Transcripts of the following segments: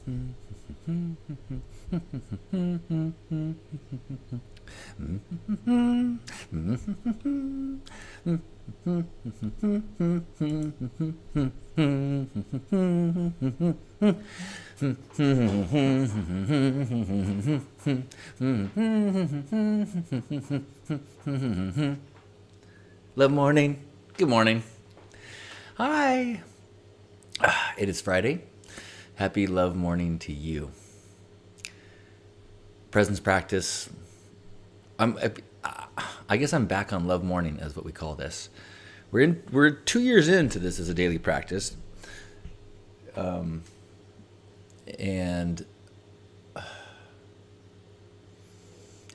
Love morning. Good morning. Hi. It is Friday. Happy love morning to you. Presence practice. I guess I'm back on love morning, is what we call this. We're 2 years into this as a daily practice, and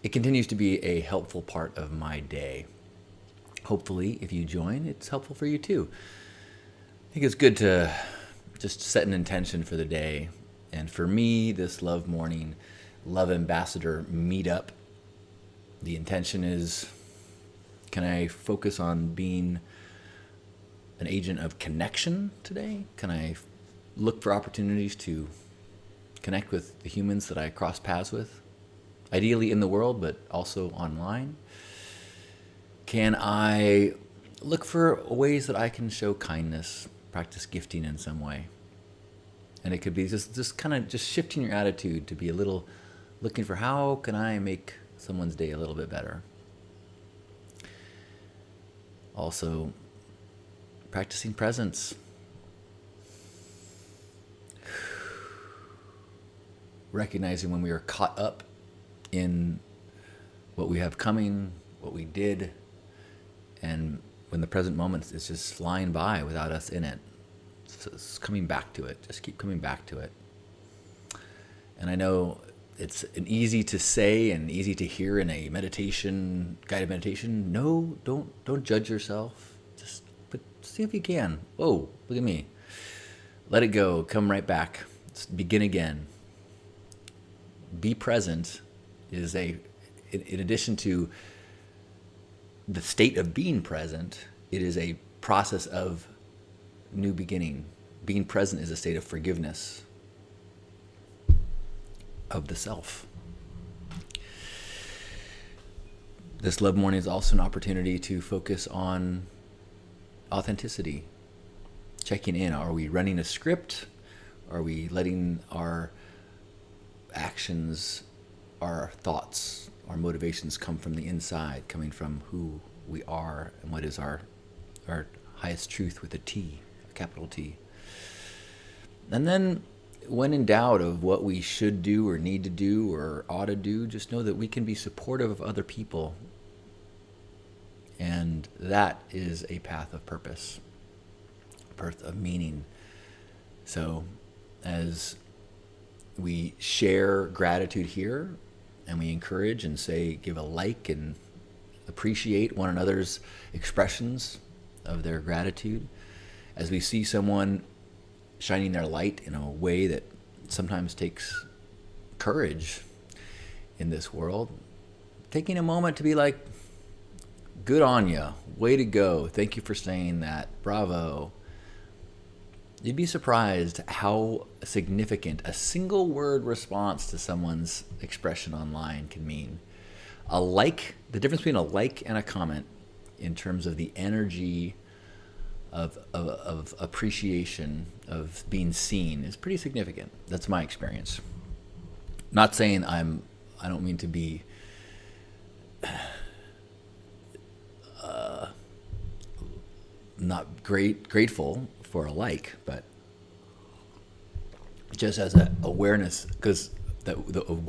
it continues to be a helpful part of my day. Hopefully, if you join, it's helpful for you too. I think it's good to just set an intention for the day. And for me, this Love Morning Love Ambassador meetup, the intention is, can I focus on being an agent of connection today? Can I look for opportunities to connect with the humans that I cross paths with? Ideally in the world, but also online. Can I look for ways that I can show kindness, practice gifting in some way? And it could be just kind of just shifting your attitude to be a little looking for how can I make someone's day a little bit better. Also, practicing presence. Recognizing when we are caught up in what we have coming, what we did, and when the present moment is just flying by without us in it. So it's coming back to it. Just keep coming back to it. And I know it's an easy to say and easy to hear in a meditation, guided meditation. No, don't judge yourself. But see if you can. Whoa, look at me. Let it go. Come right back. Let's begin again. Be present is in addition to the state of being present, it is a process of new beginning. Being present is a state of forgiveness of the self. This Love Morning is also an opportunity to focus on authenticity. Checking in. Are we running a script? Are we letting our actions, our thoughts, our motivations come from the inside, coming from who we are and what is our highest truth with a T, a capital T. And then when in doubt of what we should do or need to do or ought to do, just know that we can be supportive of other people. And that is a path of purpose, path of meaning. So as we share gratitude here, and we encourage and say, give a like and appreciate one another's expressions of their gratitude. As we see someone shining their light in a way that sometimes takes courage in this world, taking a moment to be like, good on ya, way to go, thank you for saying that, bravo. You'd be surprised how significant a single word response to someone's expression online can mean. A like, the difference between a like and a comment in terms of the energy of appreciation, of being seen, is pretty significant. That's my experience. Not saying I don't mean to be not grateful for a like, but just as an awareness, because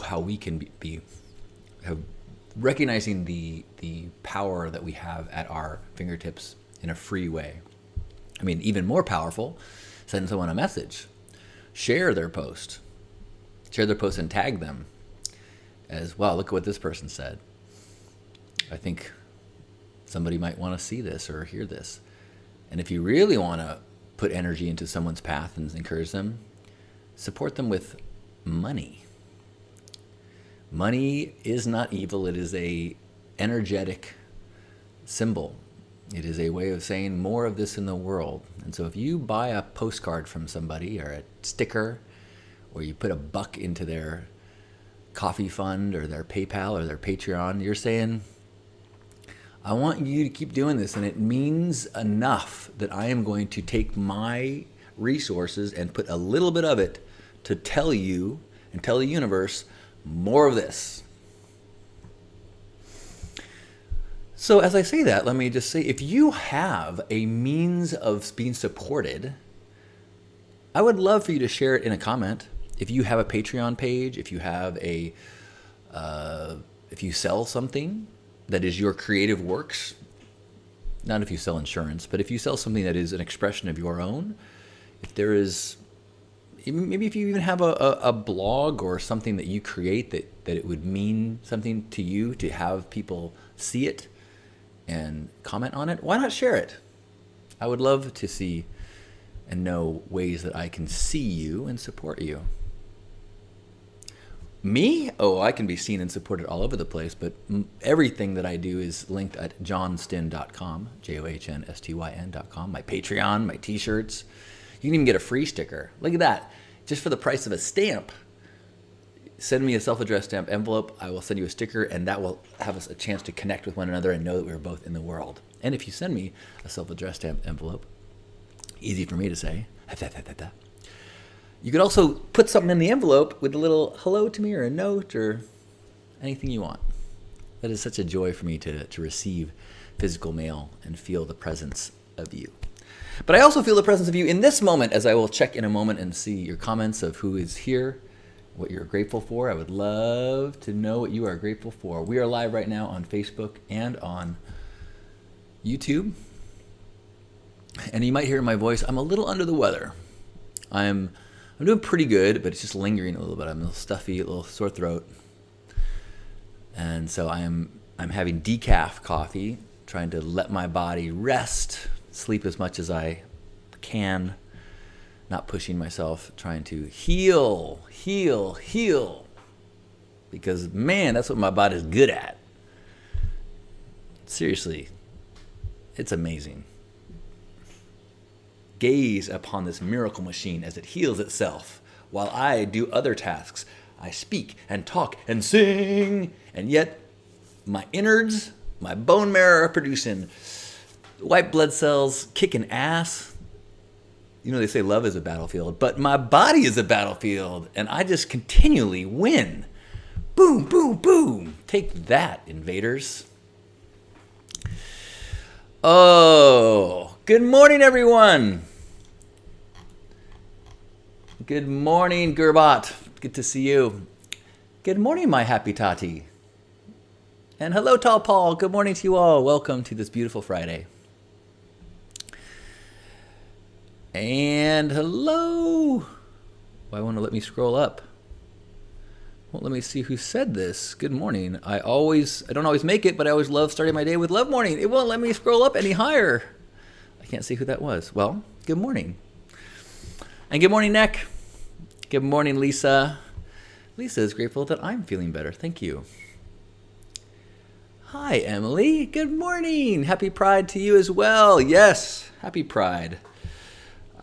how we can have recognizing the power that we have at our fingertips in a free way. I mean, even more powerful, send someone a message, share their post and tag them as, wow, look at what this person said. I think somebody might want to see this or hear this. And if you really want to put energy into someone's path and encourage them, support them with money. Money is not evil. It is a energetic symbol. It is a way of saying more of this in the world. And so if you buy a postcard from somebody or a sticker or you put $1 into their coffee fund or their PayPal or their Patreon, you're saying, I want you to keep doing this, and it means enough that I am going to take my resources and put a little bit of it to tell you and tell the universe more of this. So as I say that, let me just say, if you have a means of being supported, I would love for you to share it in a comment. If you have a Patreon page, if you have if you sell something that is your creative works, not if you sell insurance, but if you sell something that is an expression of your own, if there is, maybe if you even have a blog or something that you create that it would mean something to you to have people see it and comment on it, why not share it? I would love to see and know ways that I can see you and support you. Me? Oh, I can be seen and supported all over the place, but everything that I do is linked at johnstyn.com, JOHNSTYN.com, my Patreon, my t-shirts. You can even get a free sticker. Look at that. Just for the price of a stamp, send me a self-addressed stamp envelope. I will send you a sticker, and that will have us a chance to connect with one another and know that we're both in the world. And if you send me a self-addressed stamp envelope, easy for me to say, you could also put something in the envelope with a little hello to me or a note or anything you want. That is such a joy for me to receive physical mail and feel the presence of you. But I also feel the presence of you in this moment, as I will check in a moment and see your comments of who is here, what you're grateful for. I would love to know what you are grateful for. We are live right now on Facebook and on YouTube. And you might hear in my voice, I'm a little under the weather. I'm doing pretty good, but it's just lingering a little bit. I'm a little stuffy, a little sore throat. And so I'm having decaf coffee, trying to let my body rest, sleep as much as I can, not pushing myself, trying to heal. Because, man, that's what my body's good at. Seriously, it's amazing. Gaze upon this miracle machine as it heals itself while I do other tasks. I speak and talk and sing, and yet my innards, my bone marrow are producing white blood cells kicking ass. You know, they say love is a battlefield, but my body is a battlefield, and I just continually win. Boom, boom, boom. Take that, invaders. Oh, good morning, everyone. Good morning, Gurbat. Good to see you. Good morning, my happy Tati. And hello, Tall Paul. Good morning to you all. Welcome to this beautiful Friday. And hello. Why won't it let me scroll up? Well, let me see who said this. Good morning. I don't always make it, but I always love starting my day with love morning. It won't let me scroll up any higher. I can't see who that was. Well, good morning. And good morning, Nick. Good morning, Lisa. Lisa is grateful that I'm feeling better. Thank you. Hi, Emily. Good morning. Happy Pride to you as well. Yes, happy Pride.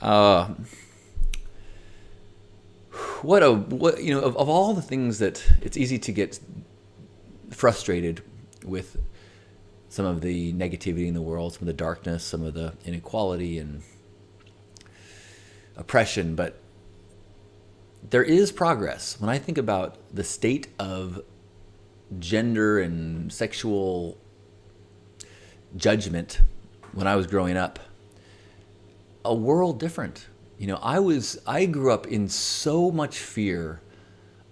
Of all the things that it's easy to get frustrated with, some of the negativity in the world, some of the darkness, some of the inequality and oppression, but there is progress. When I think about the state of gender and sexual judgment when I was growing up, a world different. You know, I grew up in so much fear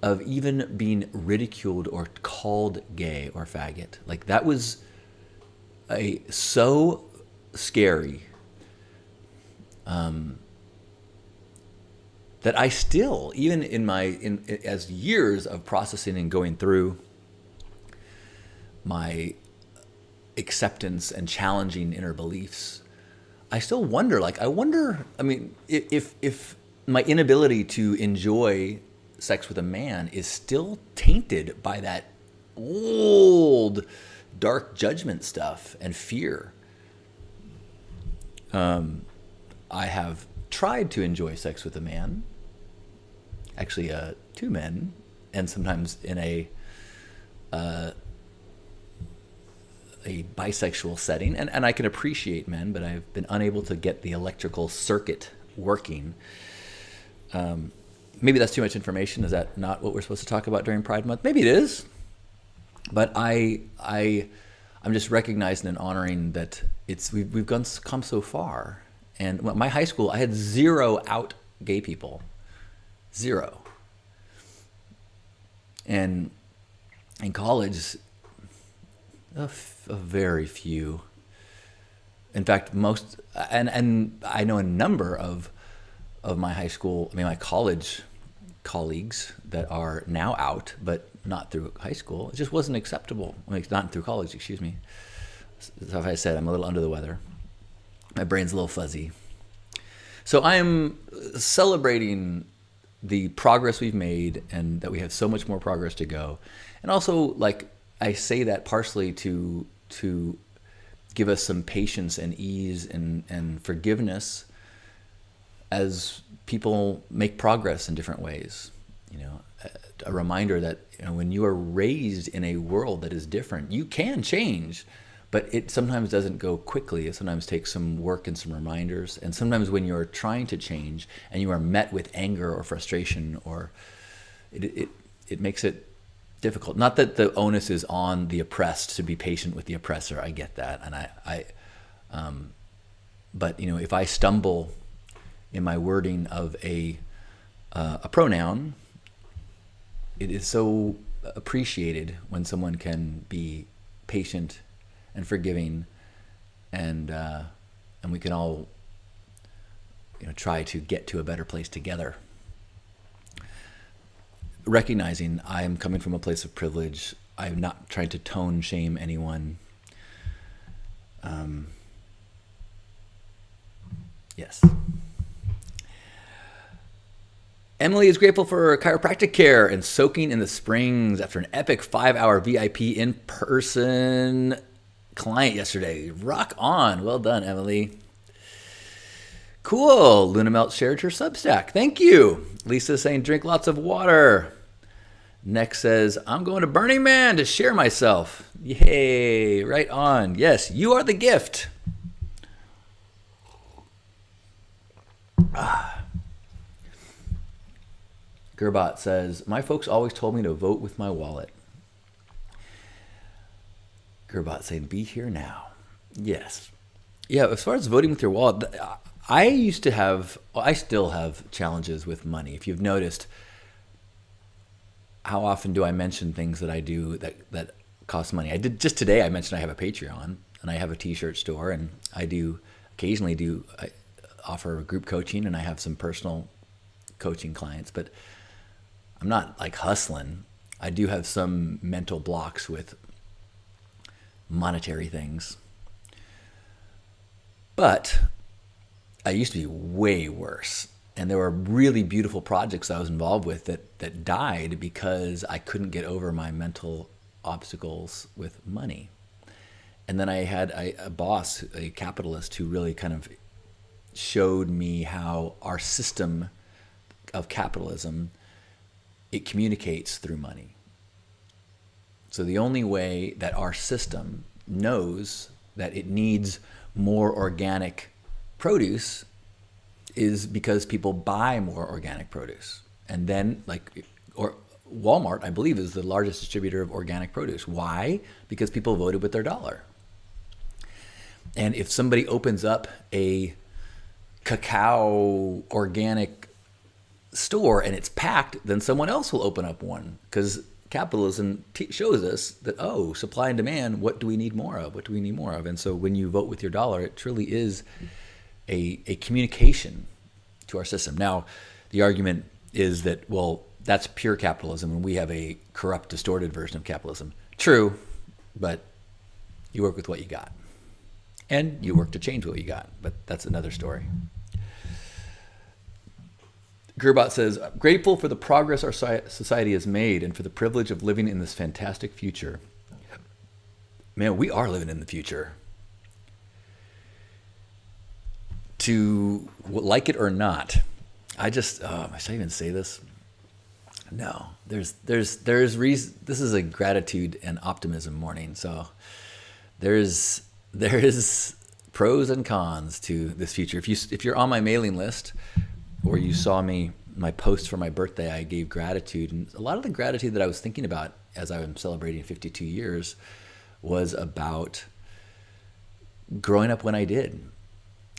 of even being ridiculed or called gay or faggot. Like, that was so scary. That I still, even as years of processing and going through my acceptance and challenging inner beliefs, I still wonder, if my inability to enjoy sex with a man is still tainted by that old dark judgment stuff and fear. I have tried to enjoy sex with a man, actually two men, and sometimes in a bisexual setting, and I can appreciate men, but I've been unable to get the electrical circuit working. Maybe that's too much information. Is that not what we're supposed to talk about during Pride Month? Maybe it is, but I'm just recognizing and honoring that we've come so far. And my high school, I had 0 out gay people, 0. And in college, a very few. In fact, most, and I know a number of my high school, my college colleagues that are now out, but not through high school. It just wasn't acceptable. Not through college, excuse me. So if I said I'm a little under the weather, my brain's a little fuzzy. So I am celebrating the progress we've made and that we have so much more progress to go. And also, like, I say that partially to give us some patience and ease and forgiveness as people make progress in different ways. A reminder that when you are raised in a world that is different, you can change, but it sometimes doesn't go quickly. It sometimes takes some work and some reminders. And sometimes when you're trying to change and you are met with anger or frustration, or it makes it difficult. Not that the onus is on the oppressed to be patient with the oppressor. I get that, and but if I stumble in my wording of a pronoun, it is so appreciated when someone can be patient and forgiving, and we can all try to get to a better place together. Recognizing I am coming from a place of privilege. I'm not trying to tone shame anyone. Yes. Emily is grateful for chiropractic care and soaking in the springs after an epic 5-hour VIP in-person client yesterday. Rock on. Well done, Emily. Cool. Luna Melt shared her Substack. Thank you. Lisa saying drink lots of water. Next says, I'm going to Burning Man to share myself. Yay. Right on. Yes, you are the gift. Gerbot says, my folks always told me to vote with my wallet. Gerbot saying, be here now. Yes. Yeah, as far as voting with your wallet, I still have challenges with money. If you've noticed, how often do I mention things that I do that cost money? I did just today. I mentioned I have a Patreon and I have a t-shirt store, and I offer group coaching, and I have some personal coaching clients, but I'm not like hustling. I do have some mental blocks with monetary things, but I used to be way worse. And there were really beautiful projects I was involved with that died because I couldn't get over my mental obstacles with money. And then I had a boss, a capitalist, who really kind of showed me how our system of capitalism, it communicates through money. So the only way that our system knows that it needs more organic produce is because people buy more organic produce. And then Walmart, I believe, is the largest distributor of organic produce. Why? Because people voted with their dollar. And if somebody opens up a cacao organic store and it's packed, then someone else will open up one, because capitalism shows us that, supply and demand, what do we need more of? What do we need more of? And so when you vote with your dollar, it truly is a communication to our system. Now, the argument is that, well, that's pure capitalism and we have a corrupt, distorted version of capitalism. True, but you work with what you got. And you work to change what you got, but that's another story. Gerbot says, grateful for the progress our society has made and for the privilege of living in this fantastic future. Man, we are living in the future. To like it or not, should I even say this? No, there's reason. This is a gratitude and optimism morning. So there is pros and cons to this future. If you're on my mailing list, or you saw my post for my birthday, I gave gratitude, and a lot of the gratitude that I was thinking about as I was celebrating 52 years was about growing up when I did,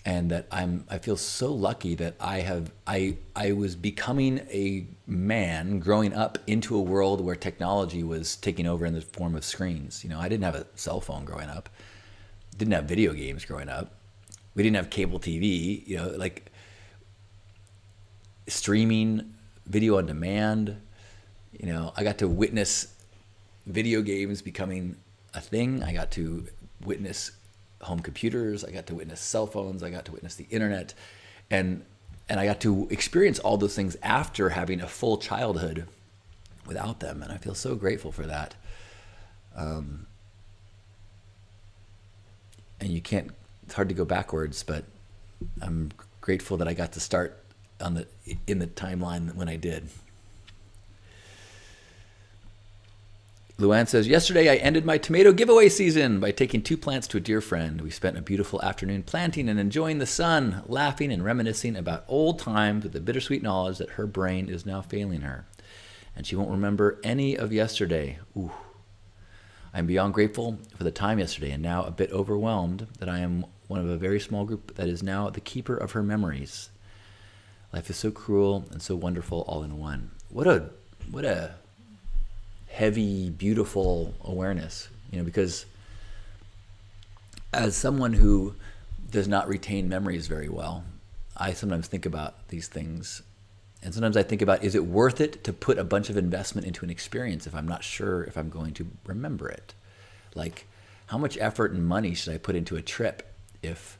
and that I feel so lucky that I was becoming a man growing up into a world where technology was taking over in the form of screens. I didn't have a cell phone growing up, didn't have video games growing up, we didn't have cable TV, like streaming, video on demand. I got to witness video games becoming a thing. I got to witness home computers. I got to witness cell phones. I got to witness the internet, and I got to experience all those things after having a full childhood without them. And I feel so grateful for that. And it's hard to go backwards, but I'm grateful that I got to start in the timeline when I did. Luann says, yesterday I ended my tomato giveaway season by taking 2 plants to a dear friend. We spent a beautiful afternoon planting and enjoying the sun, laughing and reminiscing about old times with the bittersweet knowledge that her brain is now failing her, and she won't remember any of yesterday. Ooh. I'm beyond grateful for the time yesterday, and now a bit overwhelmed that I am one of a very small group that is now the keeper of her memories. Life is so cruel and so wonderful all in one. What a heavy, beautiful awareness, because as someone who does not retain memories very well, I sometimes think about these things, and sometimes I think about, is it worth it to put a bunch of investment into an experience if I'm not sure if I'm going to remember it? Like, how much effort and money should I put into a trip if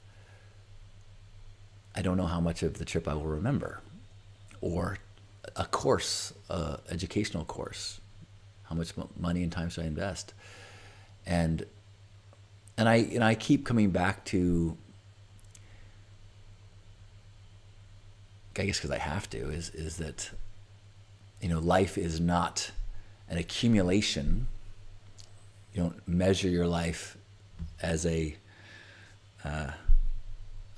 I don't know how much of the trip I will remember? Or a course, educational course. How much money and time should I invest? And I keep coming back to, I guess because I have to, is that life is not an accumulation. You don't measure your life as a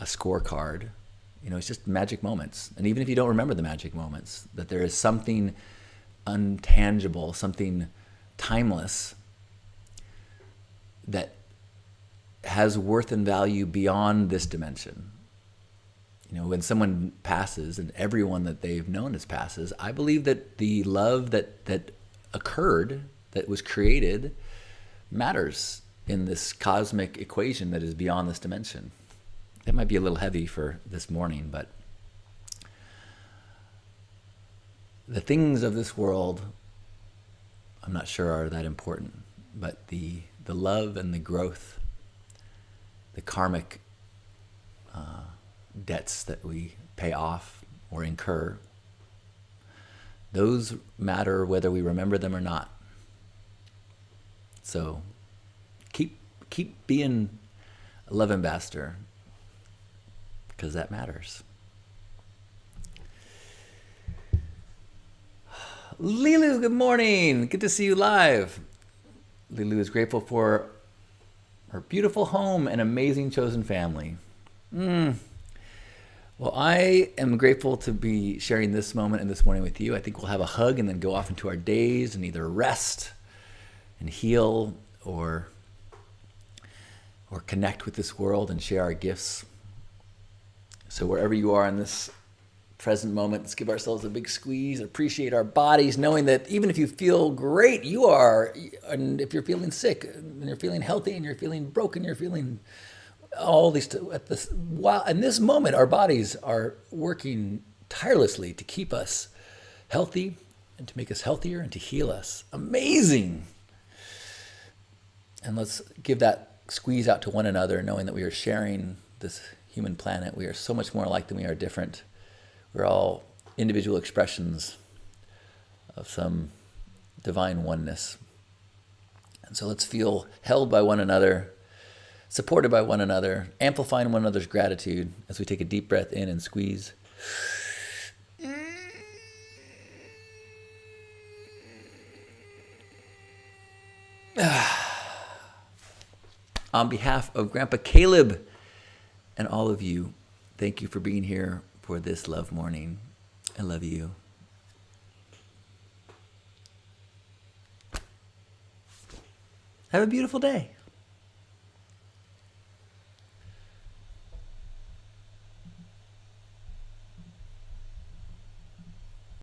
scorecard. It's just magic moments. And even if you don't remember the magic moments, that there is something untangible, something timeless that has worth and value beyond this dimension. When someone passes, and everyone that they've known passes, I believe that the love that occurred, that was created, matters in this cosmic equation that is beyond this dimension. That might be a little heavy for this morning, but the things of this world, I'm not sure are that important, but the love and the growth, the karmic debts that we pay off or incur, those matter whether we remember them or not. So keep being a love ambassador, because that matters. Lilu, good morning. Good to see you live. Lilu is grateful for her beautiful home and amazing chosen family. Well, I am grateful to be sharing this moment and this morning with you. I think we'll have a hug and then go off into our days and either rest and heal or connect with this world and share our gifts. So wherever you are in this present moment, let's give ourselves a big squeeze, appreciate our bodies, knowing that even if you feel great, you are, and if you're feeling sick, and you're feeling healthy, and you're feeling broken, you're feeling all these, while in this moment, our bodies are working tirelessly to keep us healthy and to make us healthier and to heal us. Amazing. And let's give that squeeze out to one another, knowing that we are sharing this human planet. We are so much more alike than we are different. We're all individual expressions of some divine oneness. And so let's feel held by one another, supported by one another, amplifying one another's gratitude as we take a deep breath in and squeeze. On behalf of Grandpa Caleb and all of you, thank you for being here for this love morning. I love you. Have a beautiful day.